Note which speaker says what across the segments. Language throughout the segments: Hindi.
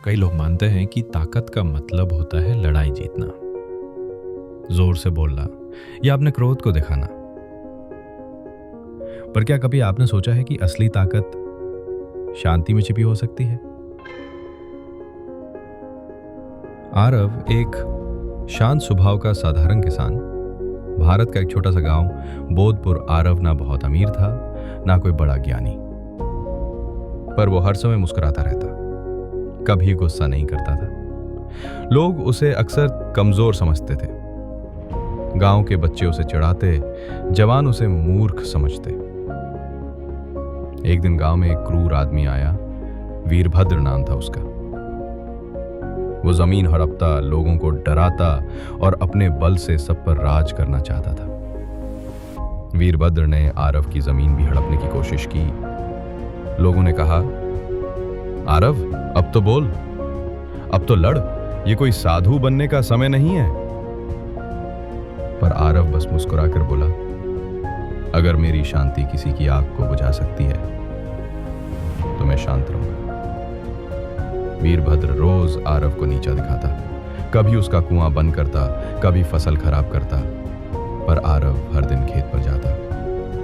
Speaker 1: कई लोग मानते हैं कि ताकत का मतलब होता है लड़ाई जीतना, जोर से बोलना या अपने क्रोध को दिखाना। पर क्या कभी आपने सोचा है कि असली ताकत शांति में छिपी हो सकती है? आरव एक शांत स्वभाव का साधारण किसान, भारत का एक छोटा सा गांव बोधपुर। आरव ना बहुत अमीर था, ना कोई बड़ा ज्ञानी, पर वो हर समय मुस्कुराता रहता, कभी गुस्सा नहीं करता था। लोग उसे अक्सर कमजोर समझते थे। गांव के बच्चे उसे चिढ़ाते, जवान उसे मूर्ख समझते। एक दिन गांव में एक क्रूर आदमी आया, वीरभद्र नाम था उसका। वो जमीन हड़पता, लोगों को डराता और अपने बल से सब पर राज करना चाहता था। वीरभद्र ने आरव की जमीन भी हड़पने की कोशिश की। लोगों ने कहा, आरव अब तो बोल, अब तो लड़, ये कोई साधु बनने का समय नहीं है। पर आरव बस मुस्कुराकर बोला, अगर मेरी शांति किसी की आग को बुझा सकती है तो मैं शांत रहूंगा। वीरभद्र रोज आरव को नीचा दिखाता, कभी उसका कुआं बंद करता, कभी फसल खराब करता। पर आरव हर दिन खेत पर जाता,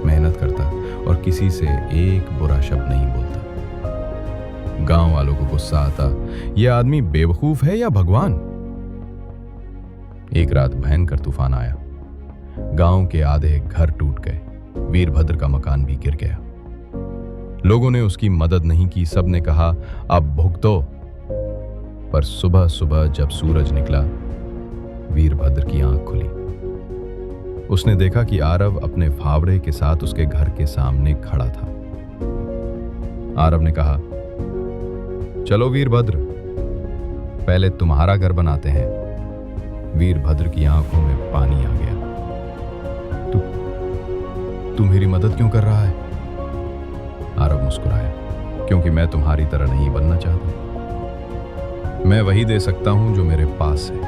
Speaker 1: मेहनत करता और किसी से एक बुरा शब्द नहीं बोलता। गांव वालों को गुस्सा आता, यह आदमी बेवकूफ है या भगवान। एक रात भयंकर तूफान आया, गांव के आधे घर टूट गए, वीरभद्र का मकान भी गिर गया। लोगों ने उसकी मदद नहीं की, सबने कहा अब भुगतो। पर सुबह सुबह जब सूरज निकला, वीरभद्र की आंख खुली। उसने देखा कि आरव अपने फावड़े के साथ उसके घर के सामने खड़ा था। आरव ने कहा, चलो वीरभद्र, पहले तुम्हारा घर बनाते हैं। वीरभद्र की आंखों में पानी आ गया। तू मेरी मदद क्यों कर रहा है? आरव मुस्कुराया, क्योंकि मैं तुम्हारी तरह नहीं बनना चाहता। मैं वही दे सकता हूं जो मेरे पास है,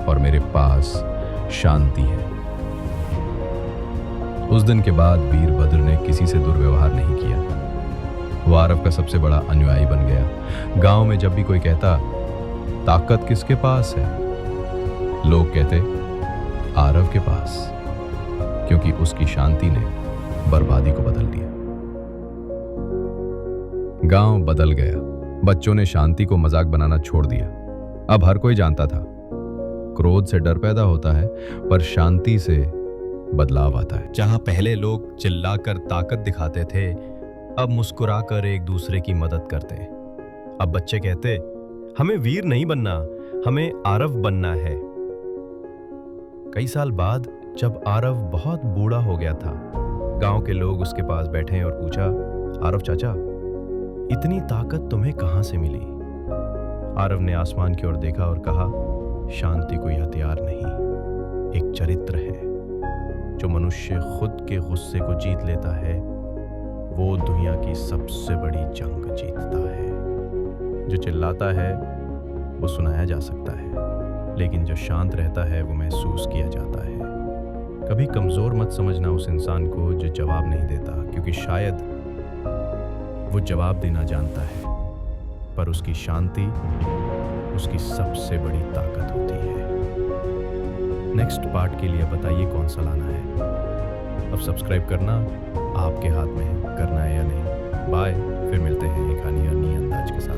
Speaker 1: और मेरे पास शांति है। उस दिन के बाद वीरभद्र ने किसी से दुर्व्यवहार नहीं किया। वो आरव का सबसे बड़ा अनुयायी बन गया। गांव में जब भी कोई कहता, ताकत किसके पास है, लोग कहते, आरव के पास, क्योंकि उसकी शांति ने बर्बादी को बदल दिया। गांव बदल गया। बच्चों ने शांति को मजाक बनाना छोड़ दिया। अब हर कोई जानता था, क्रोध से डर पैदा होता है, पर शांति से बदलाव आता है। जहां पहले लोग चिल्लाकर ताकत दिखाते थे, अब मुस्कुराकर एक दूसरे की मदद करते। अब बच्चे कहते, हमें वीर नहीं बनना, हमें आरव बनना है। कई साल बाद जब आरव बहुत बूढ़ा हो गया था, गांव के लोग उसके पास बैठे और पूछा, आरव चाचा, इतनी ताकत तुम्हें कहां से मिली? आरव ने आसमान की ओर देखा और कहा, शांति कोई हथियार नहीं, एक चरित्र है। जो मनुष्य खुद के गुस्से को जीत लेता है, वो दुनिया की सबसे बड़ी जंग जीतता है। जो चिल्लाता है वो सुनाया जा सकता है, लेकिन जो शांत रहता है वो महसूस किया जाता है। कभी कमजोर मत समझना उस इंसान को जो जवाब नहीं देता, क्योंकि शायद वो जवाब देना जानता है, पर उसकी शांति उसकी सबसे बड़ी ताकत होती है। नेक्स्ट पार्ट के लिए बताइए कौन सा लाना है। अब सब्सक्राइब करना आपके हाथ में है, करना है या नहीं। बाय, फिर मिलते हैं एक अन्य अंदाज के साथ।